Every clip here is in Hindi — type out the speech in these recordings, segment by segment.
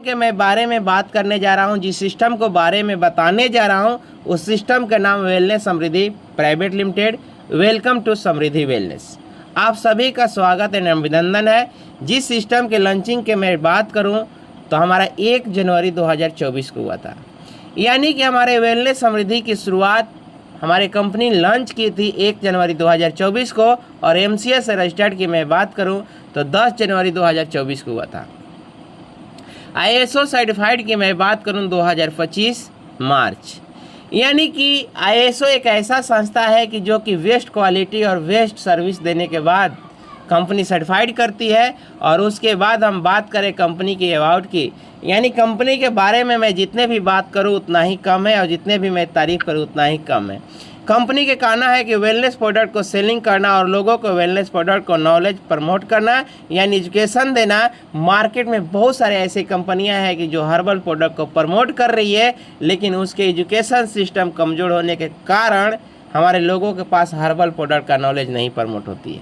के मैं बारे में बात करने जा रहा हूं, जिस सिस्टम को बारे में बताने जा रहा हूं, उस सिस्टम का नाम wellness Samriddhi private limited. Welcome to Samriddhi wellness. आप सभी का स्वागत एवं अभिनंदन है। जिस सिस्टम के लॉन्चिंग के मैं बात करूं तो हमारा 1 जनवरी 2024 को हुआ था, यानी कि हमारे वेलनेस समृद्धि की शुरुआत हमारे कंपनी लॉन्च की थी 1 जनवरी 2024 को, और MCA से रजिस्टर्ड की मैं बात करूँ तो 10 जनवरी 2024 को हुआ था। ISO सर्टिफाइड की मैं बात करूं 2025 मार्च, यानी कि ISO एक ऐसा संस्था है कि जो कि वेस्ट क्वालिटी और वेस्ट सर्विस देने के बाद कंपनी सर्टिफाइड करती है। और उसके बाद हम बात करें कंपनी की अबाउट की, यानी कंपनी के बारे में मैं जितने भी बात करूं उतना ही कम है, और जितने भी मैं तारीफ करूं उतना ही कम है। कंपनी के कहना है कि वेलनेस प्रोडक्ट को सेलिंग करना और लोगों को वेलनेस प्रोडक्ट को नॉलेज प्रमोट करना, यानी एजुकेशन देना। मार्केट में बहुत सारे ऐसी कंपनियां हैं कि जो हर्बल प्रोडक्ट को प्रमोट कर रही है, लेकिन उसके एजुकेशन सिस्टम कमज़ोर होने के कारण हमारे लोगों के पास हर्बल प्रोडक्ट का नॉलेज नहीं प्रमोट होती है।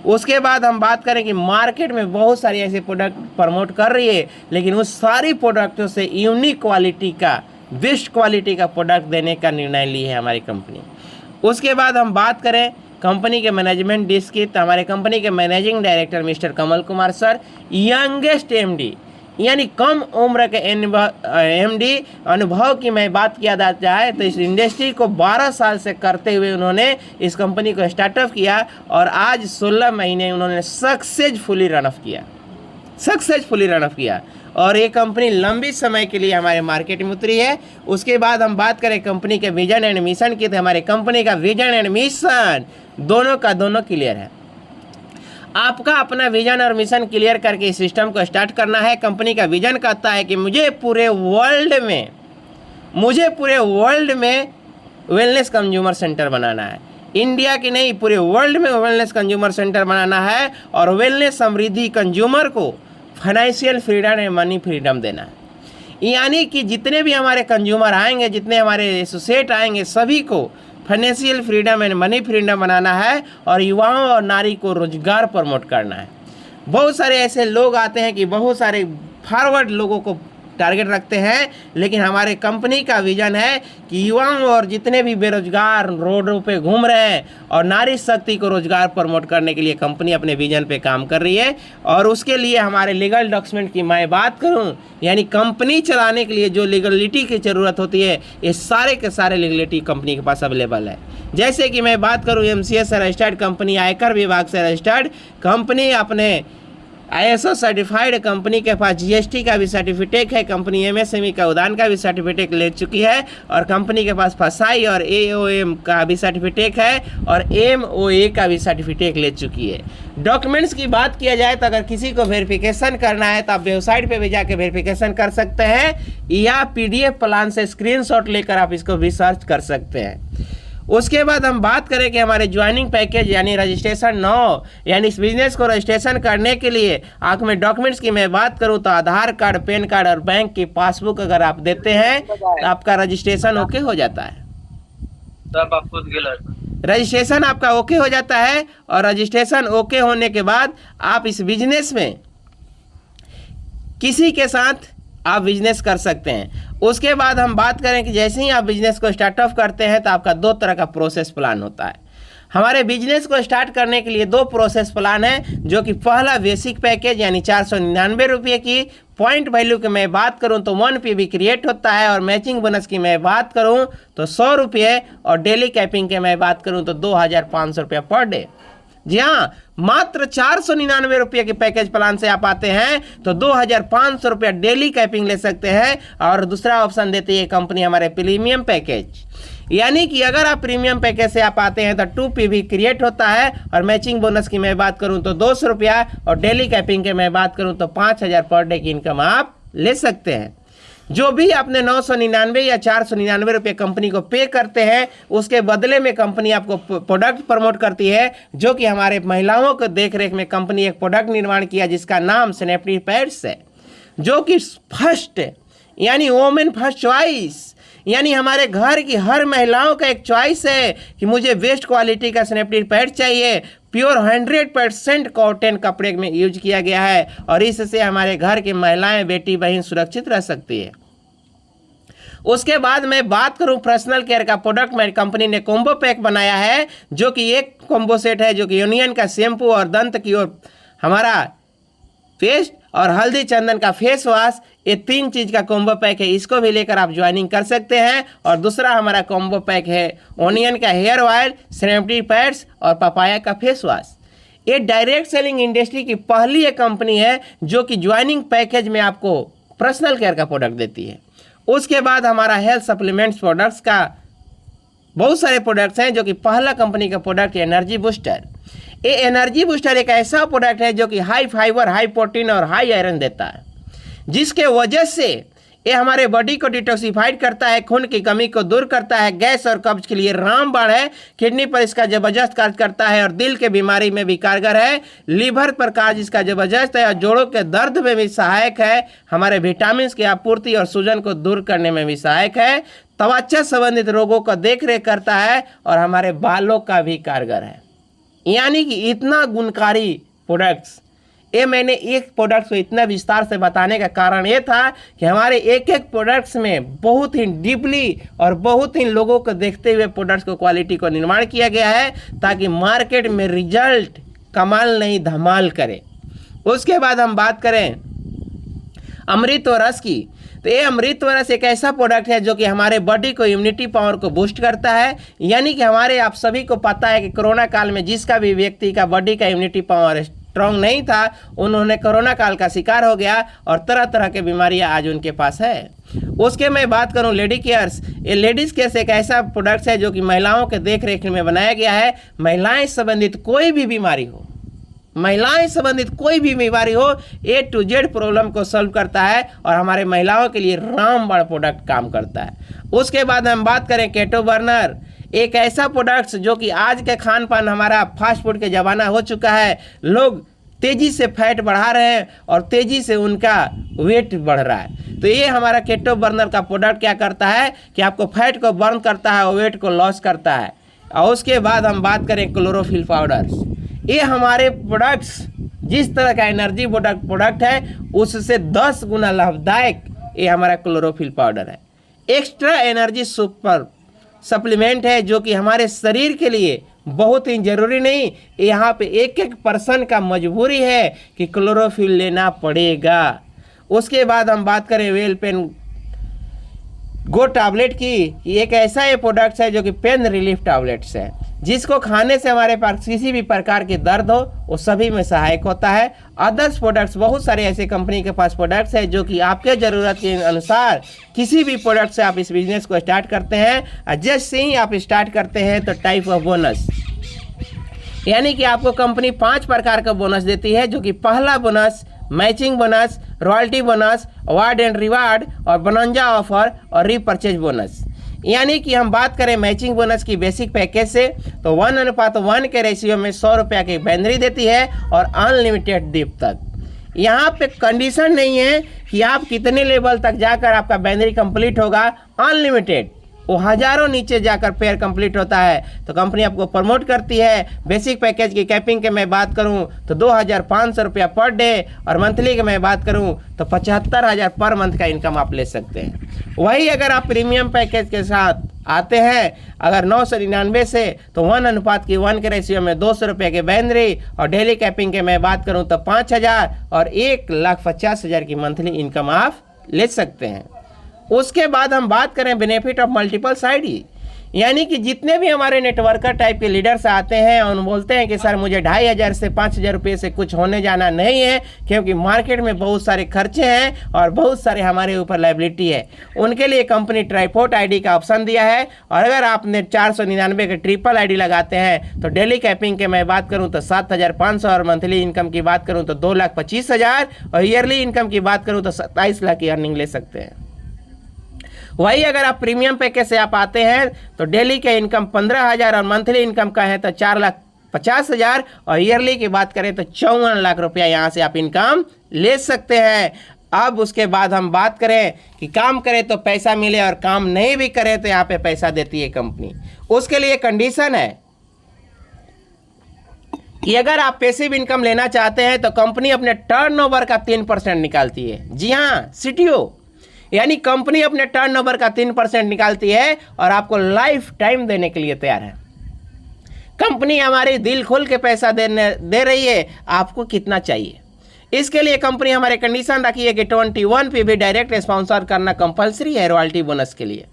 उसके बाद हम बात करें कि मार्केट में बहुत सारी ऐसे प्रोडक्ट प्रमोट कर रही है, लेकिन उस सारी प्रोडक्टों से यूनिक क्वालिटी का, बेस्ट क्वालिटी का प्रोडक्ट देने का निर्णय ली है हमारी कंपनी। उसके बाद हम बात करें कंपनी के मैनेजमेंट डिस्क की, तो हमारे कंपनी के managing director mister Kamal Kumar sir, youngest MD, यानी कम उम्र के MD अनुभव की मैं बात किया जाए तो इस इंडस्ट्री को 12 साल से करते हुए उन्होंने इस कंपनी को स्टार्टअप किया, और आज 16 महीने उन्होंने सक्सेसफुली रन ऑफ किया, और ये कंपनी लंबी समय के लिए हमारे मार्केट में उतरी है। उसके बाद हम बात करें कंपनी के विजन एंड मिशन की, तो हमारे कंपनी का विजन एंड मिशन दोनों क्लियर है। आपका अपना विजन और मिशन क्लियर करके इस सिस्टम को स्टार्ट करना है। कंपनी का विजन कहता है कि मुझे पूरे वर्ल्ड में वेलनेस कंज्यूमर सेंटर बनाना है। इंडिया की नहीं, पूरे वर्ल्ड में वेलनेस कंज्यूमर सेंटर बनाना है, और वेलनेस समृद्धि कंज्यूमर को financial freedom and money freedom देना है। यानी कि जितने भी हमारे कंज्यूमर आएंगे, जितने हमारे एसोसिएट आएंगे, सभी को financial freedom and money freedom बनाना है, और युवाओं और नारी को रोजगार प्रमोट करना है। बहुत सारे ऐसे लोग आते हैं कि बहुत सारे फॉरवर्ड लोगों को टारगेट रखते हैं, लेकिन हमारे कंपनी का विजन है कि युवाओं और जितने भी बेरोजगार रोडों पे घूम रहे हैं और नारी शक्ति को रोजगार प्रमोट करने के लिए कंपनी अपने विजन पे काम कर रही है। और उसके लिए हमारे लीगल डॉक्यूमेंट की मैं बात करूं, यानी कंपनी चलाने के लिए जो लीगलिटी की ज़रूरत होती है, ये सारे के सारे लीगलिटी कंपनी के पास अवेलेबल है। जैसे कि मैं बात करूँ MCA से रजिस्टर्ड कंपनी, आयकर विभाग से रजिस्टर्ड कंपनी, अपने ISO सर्टिफाइड कंपनी के पास GST का भी सर्टिफिकेट है, कंपनी MSME का उदान का भी सर्टिफिकेट ले चुकी है, और कंपनी के पास FSSAI और AOM का भी सर्टिफिकेट है, और MOA का भी सर्टिफिकेट ले चुकी है। डॉक्यूमेंट्स की बात किया जाए तो अगर किसी को वेरिफिकेशन करना है तो आप वेबसाइट पे भी जाके वेरिफिकेशन कर सकते हैं, या PDF प्लान से स्क्रीनशॉट लेकर आप इसको भी सर्च कर सकते हैं। उसके बाद हम बात करें कि हमारे ज्वाइनिंग पैकेज यानी रजिस्ट्रेशन 9, यानी इस बिजनेस को रजिस्ट्रेशन करने के लिए आँख में डॉक्यूमेंट्स की मैं बात करूं तो आधार कार्ड, पैन कार्ड और बैंक की पासबुक अगर आप देते हैं तो आपका रजिस्ट्रेशन ओके हो जाता है। रजिस्ट्रेशन आपका ओके हो जाता है, और रजिस्ट्रेशन ओके होने के बाद आप इस बिजनेस में किसी के साथ आप बिजनेस कर सकते हैं। उसके बाद हम बात करें कि जैसे ही आप बिजनेस को स्टार्टअप करते हैं तो आपका 2 तरह का प्रोसेस प्लान होता है। हमारे बिजनेस को स्टार्ट करने के लिए 2 प्रोसेस प्लान है, जो कि पहला बेसिक पैकेज यानी 499 रुपये की पॉइंट वैल्यू की मैं बात करूं तो 1 PB क्रिएट होता है, और मैचिंग बोनस की मैं बात करूं तो 100 रुपये, और डेली कैपिंग की मैं बात करूं तो 2500 रुपये पर डे। जी हाँ, मात्र 499 रुपये के पैकेज प्लान से आप आते हैं तो 2500 रुपया डेली कैपिंग ले सकते हैं। और दूसरा ऑप्शन देती है कंपनी हमारे प्रीमियम पैकेज, यानी कि अगर आप प्रीमियम पैकेज से आप आते हैं तो 2 PB क्रिएट होता है, और मैचिंग बोनस की मैं बात करूं तो 200 रुपया, और डेली कैपिंग की मैं बात करूं तो 5000 पर डे की इनकम आप ले सकते हैं। जो भी आपने 999 या 499 रुपये कंपनी को पे करते हैं, उसके बदले में कंपनी आपको प्रोडक्ट प्रमोट करती है, जो कि हमारे महिलाओं को देख रेख में कंपनी एक प्रोडक्ट निर्माण किया जिसका नाम स्नैपडी पैड्स है, जो कि फर्स्ट यानी वोमेन फर्स्ट चॉइस, यानी हमारे घर की हर महिलाओं का एक चॉइस है कि मुझे बेस्ट क्वालिटी का स्नैपडील पैड चाहिए, प्योर 100% कॉटन कपड़े में यूज किया गया है और इससे हमारे घर की महिलाएं, बेटी बहन सुरक्षित रह सकती है। उसके बाद मैं बात करूं पर्सनल केयर का प्रोडक्ट में कंपनी ने कॉम्बो पैक बनाया है, जो कि एक कॉम्बो सेट है, जो कि यूनियन का शैम्पू और दंत की ओर हमारा पेस्ट और हल्दी चंदन का फेस वॉश, ये 3 चीज़ का कॉम्बो पैक है। इसको भी लेकर आप ज्वाइनिंग कर सकते हैं। और दूसरा हमारा कॉम्बो पैक है ओनियन का हेयर ऑयल, सेरेनिटी पैड्स और पपाया का फेस वॉश। ये डायरेक्ट सेलिंग इंडस्ट्री की पहली एक कंपनी है जो कि ज्वाइनिंग पैकेज में आपको पर्सनल केयर का प्रोडक्ट देती है। उसके बाद हमारा हेल्थ सप्लीमेंट्स प्रोडक्ट्स का बहुत सारे प्रोडक्ट्स हैं, जो कि पहला कंपनी का प्रोडक्ट है एनर्जी बूस्टर। ये एनर्जी बूस्टर एक ऐसा प्रोडक्ट है जो कि हाई फाइबर, हाई प्रोटीन और हाई आयरन देता है, जिसके वजह से ये हमारे बॉडी को डिटॉक्सिफाइड करता है, खून की कमी को दूर करता है, गैस और कब्ज के लिए रामबाण है, किडनी पर इसका जबरदस्त कार्य करता है और दिल के बीमारी में भी कारगर है, लीवर पर कार्य इसका जबरदस्त है और जोड़ों के दर्द में भी सहायक है, हमारे विटामिन की आपूर्ति और सूजन को दूर करने में भी सहायक है, त्वचा संबंधित रोगों का देखरेख करता है और हमारे बालों का भी कारगर है। यानी कि इतना गुणकारी प्रोडक्ट्स, ये मैंने एक प्रोडक्ट्स को इतना विस्तार से बताने का कारण ये था कि हमारे एक एक प्रोडक्ट्स में बहुत ही डीपली और बहुत ही लोगों को देखते हुए प्रोडक्ट्स को क्वालिटी को निर्माण किया गया है, ताकि मार्केट में रिजल्ट कमाल नहीं धमाल करे। उसके बाद हम बात करें अमृत रस की, तो ये अमृत रस एक ऐसा प्रोडक्ट है जो कि हमारे बॉडी को इम्यूनिटी पावर को बूस्ट करता है। यानी कि हमारे आप सभी को पता है कि कोरोना काल में जिसका भी व्यक्ति का बॉडी का इम्यूनिटी पावर स्ट्रॉन्ग नहीं था, उन्होंने कोरोना काल का शिकार हो गया और तरह तरह के बीमारियां आज उनके पास है। उसके मैं बात करूं लेडी केयर्स, ये लेडीज़ केयर्स एक ऐसा प्रोडक्ट है जो कि महिलाओं के देख रेख में बनाया गया है। महिलाएं संबंधित कोई भी बीमारी हो, महिलाएं संबंधित कोई भी बीमारी हो, A to Z प्रॉब्लम को सॉल्व करता है और हमारे महिलाओं के लिए रामबाण प्रोडक्ट काम करता है। उसके बाद हम बात करें केटो बर्नर, एक ऐसा प्रोडक्ट जो कि आज के खान पान हमारा फास्ट फूड के ज़माना हो चुका है, लोग तेज़ी से फैट बढ़ा रहे हैं और तेज़ी से उनका वेट बढ़ रहा है। तो ये हमारा केटो बर्नर का प्रोडक्ट क्या करता है कि आपको फैट को बर्न करता है और वेट को लॉस करता है। और उसके बाद हम बात करें क्लोरोफिल पाउडर्स, ये हमारे प्रोडक्ट्स जिस तरह का एनर्जी प्रोडक्ट है उससे 10 गुना लाभदायक ये हमारा क्लोरोफिल पाउडर है। एक्स्ट्रा एनर्जी सुपर सप्लीमेंट है जो कि हमारे शरीर के लिए बहुत ही जरूरी नहीं, यहाँ पे एक एक पर्सन का मजबूरी है कि क्लोरोफिल लेना पड़ेगा। उसके बाद हम बात करें वेल पेन गो टैबलेट की, एक ऐसा ये प्रोडक्ट्स है जो कि पेन रिलीफ टैबलेट्स है, जिसको खाने से हमारे पास किसी भी प्रकार के दर्द हो वो सभी में सहायक होता है। अदर्स प्रोडक्ट्स बहुत सारे ऐसे कंपनी के पास प्रोडक्ट्स है जो कि आपके ज़रूरत के अनुसार किसी भी प्रोडक्ट से आप इस बिजनेस को स्टार्ट करते हैं और जैसे ही आप स्टार्ट करते हैं तो टाइप ऑफ बोनस, यानी कि आपको कंपनी 5 प्रकार का बोनस देती है, जो कि पहला bonus matching bonus, royalty bonus, award and reward और बोनंजा ऑफर और रीपरचेज बोनस। यानी कि हम बात करें मैचिंग बोनस की बेसिक पैकेज से तो 1:1 के रेशियो में 100 रुपये की बैंदरी देती है और अनलिमिटेड डिप तक। यहाँ पे कंडीशन नहीं है कि आप कितने लेवल तक जाकर आपका बैंदरी कंप्लीट होगा, अनलिमिटेड, वो हज़ारों नीचे जाकर पेयर कंप्लीट होता है तो कंपनी आपको प्रमोट करती है। बेसिक पैकेज की कैपिंग के मैं बात करूं तो 2500 रुपया पर डे और मंथली की मैं बात करूं तो 75,000 पर मंथ का इनकम आप ले सकते हैं। वही अगर आप प्रीमियम पैकेज के साथ आते हैं, अगर 999 से तो 1:1 के रेशियो में 200 रुपये की बैंदरी और डेली कैपिंग के मैं बात करूँ तो 5,000 और 1,50,000 की मंथली इनकम आप ले सकते हैं। उसके बाद हम बात करें बेनिफिट ऑफ मल्टीपल साइड, यानी कि जितने भी हमारे नेटवर्कर टाइप के लीडर्स आते हैं और बोलते हैं कि सर मुझे 2,500 से 5,000 रुपये से कुछ होने जाना नहीं है, क्योंकि मार्केट में बहुत सारे खर्चे हैं और बहुत सारे हमारे ऊपर लायबिलिटी है, उनके लिए कंपनी ट्राइपोर्ट आईडी का ऑप्शन दिया है। और अगर आपने 499 के ट्रिपल आईडी लगाते हैं तो डेली कैपिंग के मैं बात करूँ तो 7,500 और मंथली इनकम की बात करूँ तो 2,25,000 और ईयरली इनकम की बात करूँ तो 27 लाख की अर्निंग ले सकते हैं। वही अगर आप प्रीमियम पैकेज से आप आते हैं तो डेली का इनकम 15,000 और मंथली इनकम का है तो 4,50,000 और ईयरली की बात करें तो 54 लाख रुपया यहाँ से आप इनकम ले सकते हैं। अब उसके बाद हम बात करें कि काम करें तो पैसा मिले और काम नहीं भी करें तो यहाँ पे पैसा देती है कंपनी। उसके लिए कंडीशन है कि अगर आप पैसिव इनकम लेना चाहते हैं तो कंपनी अपने टर्नओवर का 3% निकालती है। जी हाँ, सीटीओ यानी कंपनी अपने टर्नओवर का 3% निकालती है और आपको लाइफ टाइम देने के लिए तैयार है। कंपनी हमारी दिल खोल के पैसा दे रही है, आपको कितना चाहिए। इसके लिए कंपनी हमारे कंडीशन रखी है कि 21 पे भी डायरेक्ट स्पॉन्सर करना कंपलसरी है रॉयल्टी बोनस के लिए।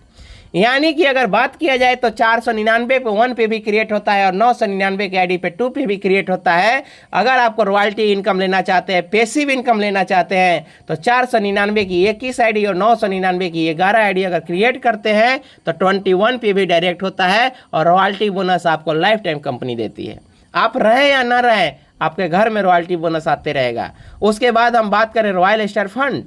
यानी कि अगर बात किया जाए तो 499 पे 1 पे भी क्रिएट होता है और 999 के आईडी पे 2 पे भी क्रिएट होता है। अगर आपको रॉयल्टी इनकम लेना चाहते हैं, पैसिव इनकम लेना चाहते हैं तो 499 की 21 आईडी और 999 की 11 आईडी अगर क्रिएट करते हैं तो 21 पे भी डायरेक्ट होता है और रॉयल्टी बोनस आपको लाइफ टाइम कंपनी देती है। आप रहे या ना रहे, आपके घर में रॉयल्टी बोनस आते रहेगा। उसके बाद हम बात करें royal star fund.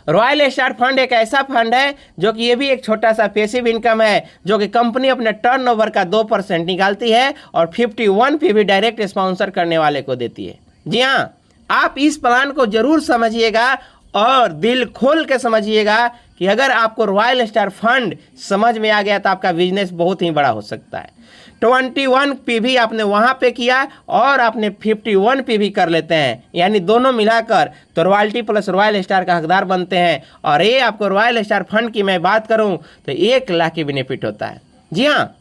Royal star fund एक ऐसा फंड है जो कि ये भी एक छोटा सा पैसिव इनकम है, जो कि कंपनी अपने टर्नओवर का 2% निकालती है और 51 पे भी डायरेक्ट स्पॉन्सर करने वाले को देती है। जी हाँ, आप इस प्लान को जरूर समझिएगा और दिल खोल के समझिएगा कि अगर आपको रॉयल स्टार फंड समझ में आ गया तो आपका बिजनेस बहुत ही बड़ा हो सकता है। 21 पे भी आपने वहाँ पे किया और आपने 51 पे भी कर लेते हैं, यानी दोनों मिलाकर तो रॉयल्टी प्लस रॉयल स्टार का हकदार बनते हैं। और ये आपको रॉयल स्टार फंड की मैं बात करूँ तो 1 लाख की बेनिफिट होता है। जी हाँ,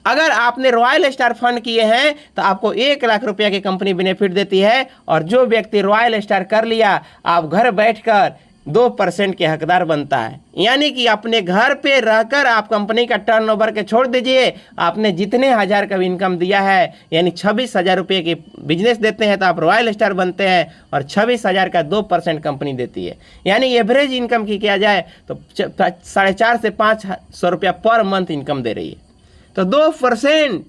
अगर आपने रॉयल स्टार फंड किए हैं तो आपको 1 लाख रुपया की कंपनी बेनिफिट देती है और जो व्यक्ति रॉयल स्टार कर लिया, आप घर बैठकर 2% के हकदार बनता है। यानी कि अपने घर पे रहकर आप कंपनी का टर्नओवर के छोड़ दीजिए, आपने जितने हज़ार का इनकम दिया है यानी 26,000 रुपये की बिजनेस देते हैं तो आप रॉयल स्टार बनते हैं और 26,000 का 2% कंपनी देती है। यानी एवरेज इनकम की किया जाए तो 450 से 500 रुपया पर मंथ इनकम दे रही है। तो 2%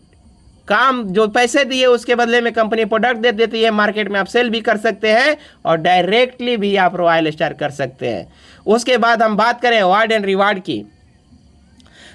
काम जो पैसे दिए उसके बदले में कंपनी प्रोडक्ट दे देती है, मार्केट में आप सेल भी कर सकते हैं और डायरेक्टली भी आप रॉयल स्टार कर सकते हैं। उसके बाद हम बात करें अवार्ड एंड रिवार्ड की,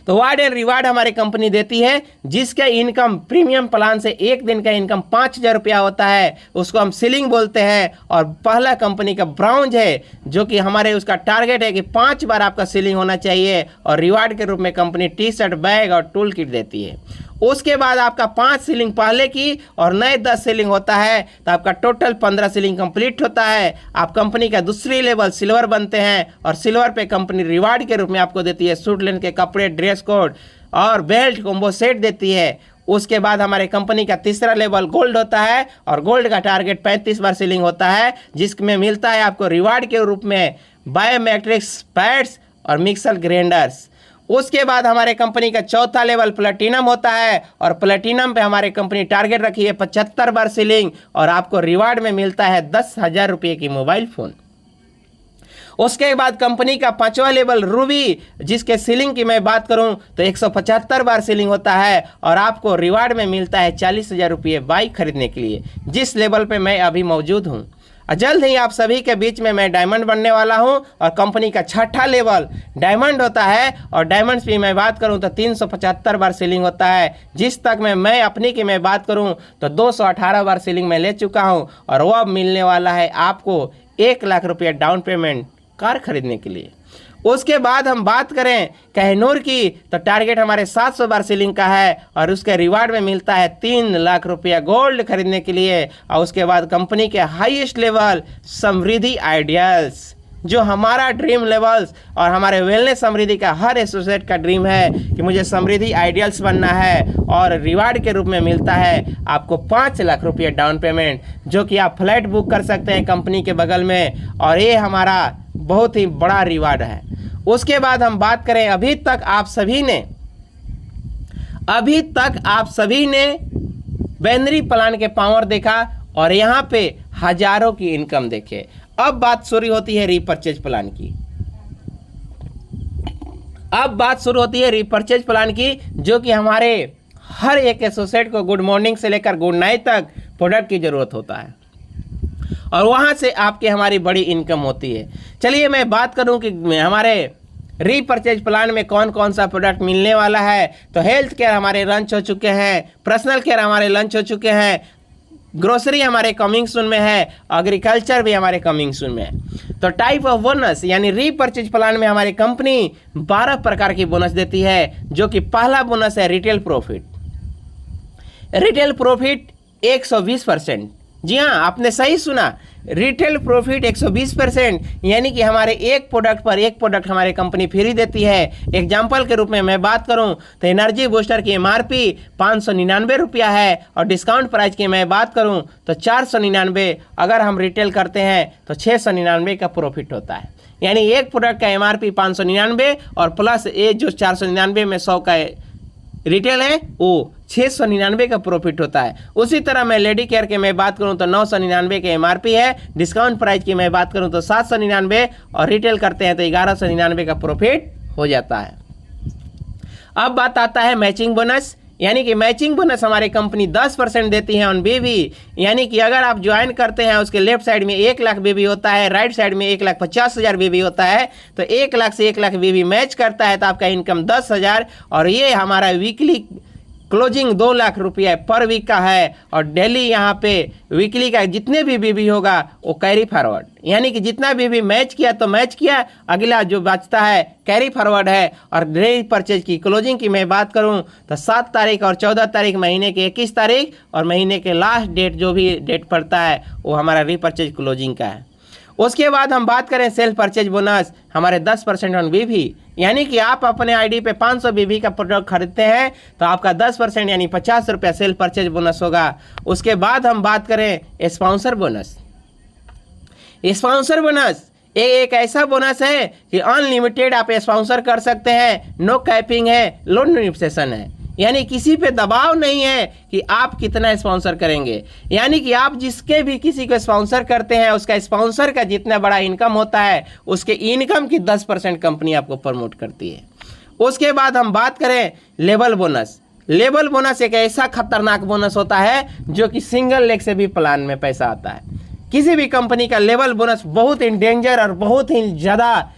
तो अवार्ड एंड रिवार्ड हमारी कंपनी देती है जिसका इनकम प्रीमियम प्लान से एक दिन का इनकम 5,000 रुपया होता है, उसको हम सीलिंग बोलते हैं। और पहला कंपनी का ब्राउन्ज है जो कि हमारे उसका टारगेट है कि 5 बार आपका सीलिंग होना चाहिए और रिवार्ड के रूप में कंपनी टी-शर्ट, बैग और टूल किट देती है। उसके बाद आपका 5 सीलिंग पहले की और नए 10 सीलिंग होता है तो आपका टोटल 15 सीलिंग कंप्लीट होता है। आप कंपनी का दूसरी लेवल सिल्वर बनते हैं और सिल्वर पे कंपनी रिवार्ड के रूप में आपको देती है सूट लेन के कपड़े, ड्रेस कोड और बेल्ट कॉम्बो सेट देती है। उसके बाद हमारे कंपनी का तीसरा लेवल गोल्ड होता है और गोल्ड का टारगेट 35 बार सीलिंग होता है, जिसमें मिलता है आपको रिवार्ड के रूप में बायोमेट्रिक्स पैड्स और मिक्सर ग्राइंडर्स। उसके बाद हमारे कंपनी का चौथा लेवल प्लेटिनम होता है और प्लेटिनम पे हमारे कंपनी टारगेट रखी है 75 बार सीलिंग और आपको रिवार्ड में मिलता है 10,000 रुपये की मोबाइल फ़ोन। उसके बाद कंपनी का 5वां लेवल रूबी, जिसके सीलिंग की मैं बात करूं तो 175 बार सीलिंग होता है और आपको रिवार्ड में मिलता है 40,000 रुपये बाइक खरीदने के लिए, जिस लेवल पे मैं अभी मौजूद हूं। जल्द ही आप सभी के बीच में मैं डायमंड बनने वाला हूं और कंपनी का 6ठा लेवल डायमंड होता है और डायमंड्स की मैं बात करूं तो 375 बार सीलिंग होता है, जिस तक मैं अपनी की मैं बात करूं तो 218 बार सीलिंग मैं ले चुका हूं और वो अब मिलने वाला है आपको 1 लाख रुपया डाउन पेमेंट कार खरीदने के लिए। उसके बाद हम बात करें कहनूर की तो टारगेट हमारे 700 बार सीलिंग का है और उसके रिवार्ड में मिलता है 3 लाख रुपया गोल्ड खरीदने के लिए। और उसके बाद कंपनी के हाईएस्ट लेवल समृद्धि आइडियल्स, जो हमारा ड्रीम लेवल्स और हमारे वेलनेस समृद्धि का हर एसोसिएट का ड्रीम है कि मुझे समृद्धि आइडियल्स बनना है और रिवार्ड के रूप में मिलता है आपको 5 लाख रुपये डाउन पेमेंट, जो कि आप फ्लैट बुक कर सकते हैं कंपनी के बगल में और ये हमारा बहुत ही बड़ा रिवार्ड है। उसके बाद हम बात करें अभी तक आप सभी ने बैनरी प्लान के पावर देखा और यहाँ पे हजारों की इनकम देखे। अब बात शुरू होती है रीपर्चेज प्लान की। जो कि हमारे हर एक एसोसिएट को गुड मॉर्निंग से लेकर गुड नाइट तक प्रोडक्ट की ज़रूरत होता है और वहाँ से आपकी हमारी बड़ी इनकम होती है। चलिए मैं बात करूँ कि हमारे रीपर्चेज प्लान में कौन कौन सा प्रोडक्ट मिलने वाला है। तो हेल्थ केयर हमारे लॉन्च हो चुके हैं, पर्सनल केयर हमारे लॉन्च हो चुके हैं, ग्रोसरी हमारे कमिंग सून में है, एग्रीकल्चर भी हमारे कमिंग सून में है। तो टाइप ऑफ बोनस यानी रीपर्चेज प्लान में हमारी कंपनी 12 प्रकार की बोनस देती है, जो कि पहला बोनस है रिटेल प्रॉफिट। Retail profit 120%। जी हाँ, आपने सही सुना, रिटेल प्रॉफिट 120%, यानी कि हमारे एक प्रोडक्ट हमारे कंपनी फ्री देती है। एग्जाम्पल के रूप में मैं बात करूं तो एनर्जी बूस्टर की MRP 599 रुपया है और डिस्काउंट प्राइस की मैं बात करूं तो 499। अगर हम रिटेल करते हैं तो 699 का प्रॉफिट होता है। यानी एक प्रोडक्ट का MRP 599 और प्लस ये जो 499 में 100 का रिटेल है वो 699 का प्रॉफिट होता है। उसी तरह मैं लेडी केयर के मैं बात करूं तो 999 के MRP है, डिस्काउंट प्राइस की मैं बात करूं तो 799 और रिटेल करते हैं तो 1199 का प्रॉफिट हो जाता है। अब बात आता है मैचिंग बोनस, यानी कि मैचिंग बोनस हमारी कंपनी 10% देती है ऑन बेबी। यानी कि अगर आप ज्वाइन करते हैं उसके लेफ्ट साइड में 1 लाख बेबी होता है, राइट साइड में 1,50,000 बेबी होता है, तो 1 लाख से 1 लाख बेबी मैच करता है तो आपका इनकम 10,000 और ये हमारा वीकली क्लोजिंग 2 लाख रुपया पर वीक का है। और डेली यहाँ पे वीकली का जितने भी बीबी होगा वो कैरी फॉरवर्ड, यानी कि जितना बीबी मैच किया तो मैच किया, अगला जो बचता है कैरी फॉरवर्ड है। और डेली परचेज की क्लोजिंग की मैं बात करूँ तो 7 तारीख और 14 तारीख, महीने के 21 तारीख और महीने के लास्ट डेट जो भी डेट पड़ता है वो हमारा रीपरचेज क्लोजिंग का है। उसके बाद हम बात करें सेल्फ परचेज बोनस, हमारे 10% ऑन बीबी, यानी कि आप अपने आईडी पे 500 बीबी का प्रोडक्ट खरीदते हैं तो आपका 10% यानी 50 रुपया सेल्फ परचेज बोनस होगा। उसके बाद हम बात करें स्पॉन्सर बोनस। स्पॉन्सर बोनस ये एक ऐसा बोनस है कि अनलिमिटेड आप स्पॉन्सर कर सकते हैं, नो कैपिंग है, लो लिमिटेशन है, यानी किसी पे दबाव नहीं है कि आप कितना स्पॉन्सर करेंगे। यानी कि आप जिसके भी किसी को स्पॉन्सर करते हैं उसका स्पॉन्सर का जितना बड़ा इनकम होता है उसके इनकम की 10% कंपनी आपको प्रमोट करती है। उसके बाद हम बात करें लेवल बोनस। लेवल बोनस एक ऐसा खतरनाक बोनस होता है जो कि सिंगल लेग से भी प्लान में पैसा आता है। किसी भी कंपनी का लेवल बोनस बहुत ही डेंजर और बहुत ही ज़्यादा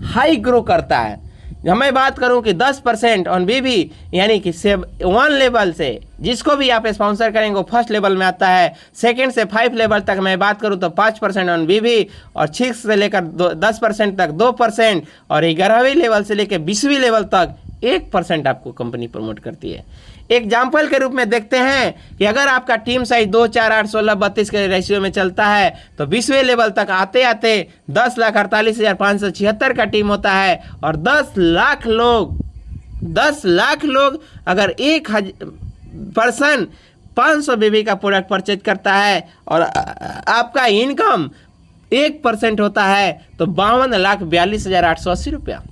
हाई ग्रो करता है। मैं बात करूं कि 10% ऑन बीबी, यानी कि 1 लेवल से जिसको भी आप स्पॉन्सर करेंगे वो फर्स्ट लेवल में आता है। सेकंड से 5 लेवल तक मैं बात करूं तो 5% ऑन बीबी और 6 से लेकर 10% तक 2% और 11वीं लेवल से लेकर 20वीं लेवल तक 1% आपको कंपनी प्रमोट करती है। एग्जाम्पल के रूप में देखते हैं कि अगर आपका टीम साइज 2, 4, 8, 16, 32 के रेशियो में चलता है तो 20वें लेवल तक आते आते 10,48,576 का टीम होता है और 10 लाख लोग अगर 1 पर्सन 500 बीबी का प्रोडक्ट परचेज करता है और आपका इनकम 1% होता है तो 52,42,880 रुपया।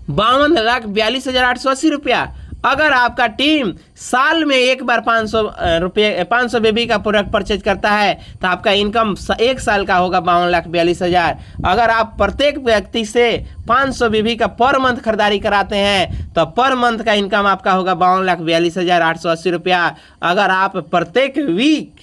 52,42,880 रुपया। अगर आपका टीम साल में एक बार 500 बेबी का प्रोडक्ट परचेज करता है तो आपका इनकम 1 साल का होगा 52,42,000। अगर आप प्रत्येक व्यक्ति से 500 बेबी का पर मंथ खरीदारी कराते हैं तो पर मंथ का इनकम आपका होगा 52,42,880 रुपया। अगर आप प्रत्येक वीक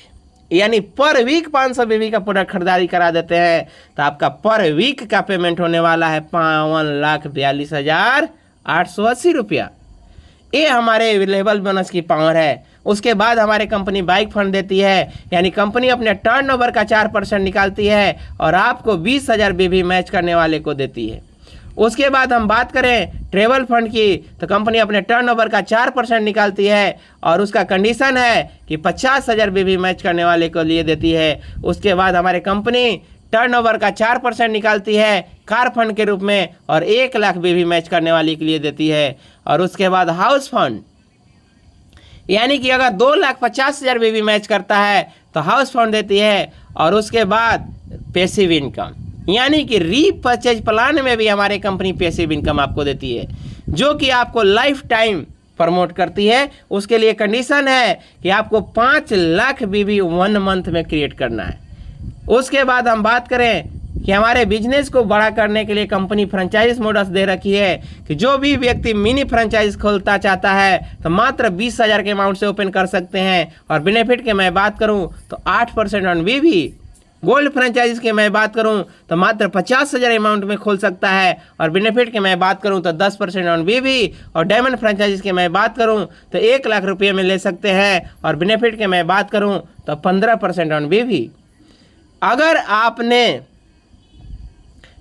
यानी पर वीक 500 बेबी का प्रोडक्ट खरीदारी करा देते हैं तो आपका पर वीक का पेमेंट होने वाला है 52,42,880 रुपया। ये हमारे लेवल बोनस की पावर है। उसके बाद हमारे कंपनी बाइक फंड देती है, यानी कंपनी अपने टर्नओवर का 4% निकालती है और आपको 20,000 बेबी मैच करने वाले को देती है। उसके बाद हम बात करें ट्रेवल फंड की तो कंपनी अपने टर्नओवर का 4% निकालती है और उसका कंडीशन है कि 50,000 बेबी मैच करने वाले को लिए देती है। उसके बाद हमारे कंपनी टर्नओवर का 4% निकालती है कार फंड के रूप में और 1 लाख बेबी मैच करने वाले के लिए देती है। और उसके बाद हाउस फंड, यानी कि अगर 2,50,000 बेबी मैच करता है तो हाउस फंड देती है। और उसके बाद पैसिव इनकम, यानी कि रीपरचेज प्लान में भी हमारी कंपनी पैसिव इनकम आपको देती है जो कि आपको लाइफ टाइम प्रमोट करती है। उसके लिए कंडीशन है कि आपको 5 लाख बेबी 1 मंथ में क्रिएट करना है। उसके बाद हम बात करें कि हमारे बिजनेस को बड़ा करने के लिए कंपनी फ्रेंचाइज मॉडल्स दे रखी है कि जो भी व्यक्ति मिनी फ्रेंचाइज खोलता चाहता है तो मात्र 20,000 के अमाउंट से ओपन कर सकते हैं। और बेनिफिट के मैं बात करूं तो 8% ऑन बीबी। गोल्ड फ्रेंचाइज की मैं बात करूं तो मात्र 50,000 अमाउंट में खोल सकता है और बेनिफिट की मैं बात करूं तो 10% ऑन बीबी। और डायमंड फ्रेंचाइज की मैं बात करूं तो 1 लाख रुपये में ले सकते हैं और बेनिफिट की मैं बात करूं तो 15% ऑन बीबी। अगर आपने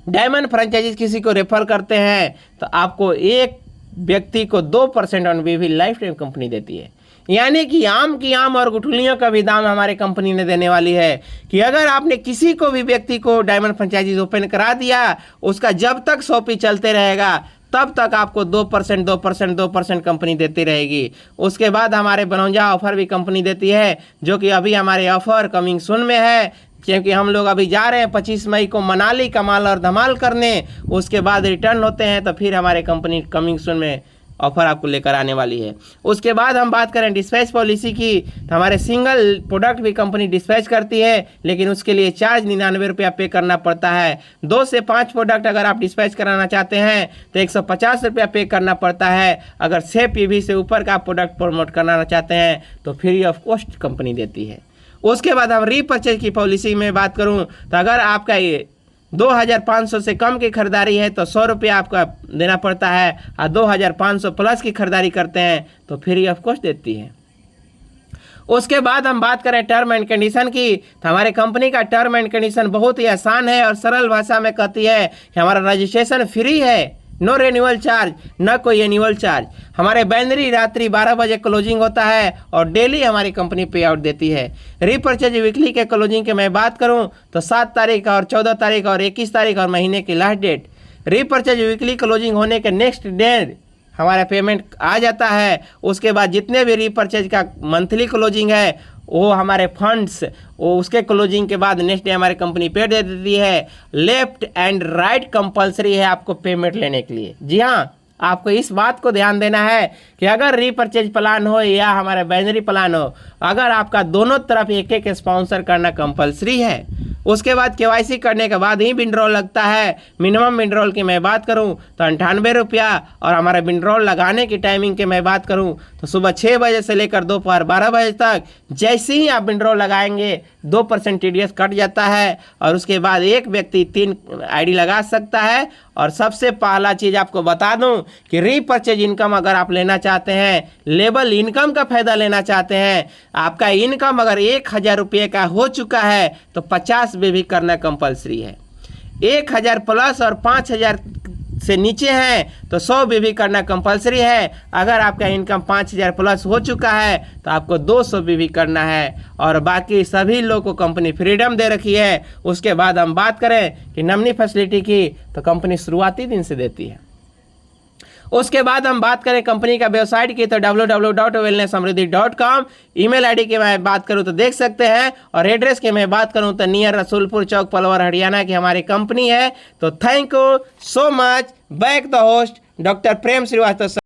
डायमंड फ्रेंचाइजीज किसी को रेफर करते हैं तो आपको एक व्यक्ति को 2% on BB lifetime company देती है। यानी कि आम की आम और गुठलियों का भी दाम हमारे कंपनी ने देने वाली है कि अगर आपने किसी को भी व्यक्ति को डायमंड फ्रेंचाइजीज ओपन करा दिया, उसका जब तक 100 पी चलते रहेगा तब तक आपको 2% कंपनी देती रहेगी। उसके बाद हमारे बनौजा ऑफर भी कंपनी देती है, जो कि अभी हमारे ऑफर कमिंग सून में है, क्योंकि हम लोग अभी जा रहे हैं 25 मई को मनाली कमाल और धमाल करने। उसके बाद रिटर्न होते हैं तो फिर हमारे कंपनी कमिंग सून में ऑफर आपको लेकर आने वाली है। उसके बाद हम बात करें डिस्पैच पॉलिसी की, तो हमारे सिंगल प्रोडक्ट भी कंपनी डिस्पैच करती है, लेकिन उसके लिए चार्ज 99 रुपया पे करना पड़ता है। 2 से 5 प्रोडक्ट अगर आप डिस्पैच कराना चाहते हैं तो 150 रुपया पे करना पड़ता है। अगर 6 PV से ऊपर का प्रोडक्ट प्रमोट कराना चाहते हैं तो फ्री ऑफ कॉस्ट कंपनी देती है। उसके बाद हम रीपर्चेज की पॉलिसी में बात करूं तो अगर आपका ये 2500 से कम की खरीदारी है तो 100 रुपया आपका देना पड़ता है, और 2500 प्लस की खरीदारी करते हैं तो फ्री ऑफ कॉस्ट देती है। उसके बाद हम बात करें टर्म एंड कंडीशन की, तो हमारे कंपनी का टर्म एंड कंडीशन बहुत ही आसान है और सरल भाषा में कहती है कि हमारा रजिस्ट्रेशन फ्री है, नो रेन्यूअल चार्ज, न कोई एनुअल चार्ज। हमारे बाइनरी रात्रि 12 बजे क्लोजिंग होता है और डेली हमारी कंपनी पे आउट देती है। रीपर्चेज वीकली के क्लोजिंग की मैं बात करूं तो 7 तारीख और 14 तारीख और 21 तारीख और महीने की last date. Repurchase weekly closing होने के नेक्स्ट डे हमारा पेमेंट आ जाता है। उसके बाद जितने भी रीपर्चेज का मंथली क्लोजिंग है वो हमारे फंड्स वो उसके क्लोजिंग के बाद नेक्स्ट डे हमारी कंपनी पे दे देती है। लेफ्ट एंड राइट कंपलसरी है आपको पेमेंट लेने के लिए। जी हाँ, आपको इस बात को ध्यान देना है कि अगर रीपर्चेज प्लान हो या हमारा बाइनरी प्लान हो, अगर आपका दोनों तरफ एक एक स्पॉन्सर करना कंपलसरी है। उसके बाद KYC करने के बाद ही विड्रॉल लगता है। मिनिमम विड्रॉल की मैं बात करूं तो 98 रुपया, और हमारा विड्रॉल लगाने की टाइमिंग की मैं बात करूं तो सुबह 6 बजे से लेकर दोपहर 12 बजे तक। जैसे ही आप विड्रॉल लगाएंगे 2% TDS कट जाता है, और उसके बाद एक व्यक्ति 3 ID लगा सकता है। और सबसे पहला चीज़ आपको बता दूं कि रीपर्चेज इनकम अगर आप लेना चाहते हैं, लेबल इनकम का फायदा लेना चाहते हैं, आपका इनकम अगर 1000 रुपये का हो चुका है तो 50 भी करना कंपलसरी है। 1000 प्लस और 5000 से नीचे हैं तो 100 भी करना कंपलसरी है। अगर आपका इनकम 5000 प्लस हो चुका है तो आपको 200 भी करना है, और बाकी सभी लोग को कंपनी फ्रीडम दे रखी है। उसके बाद हम बात करें कि नॉमिनी फैसिलिटी की, तो कंपनी शुरुआती दिन से देती है। उसके बाद हम बात करें कंपनी का वेबसाइट की, तो www.wellnesssamriddhi.com। ईमेल ID की मैं बात करूं तो देख सकते हैं, और एड्रेस की मैं बात करूं तो नियर रसूलपुर चौक पलवल हरियाणा की हमारी कंपनी है। तो thank you so much. Back the host doctor Prem Srivastava.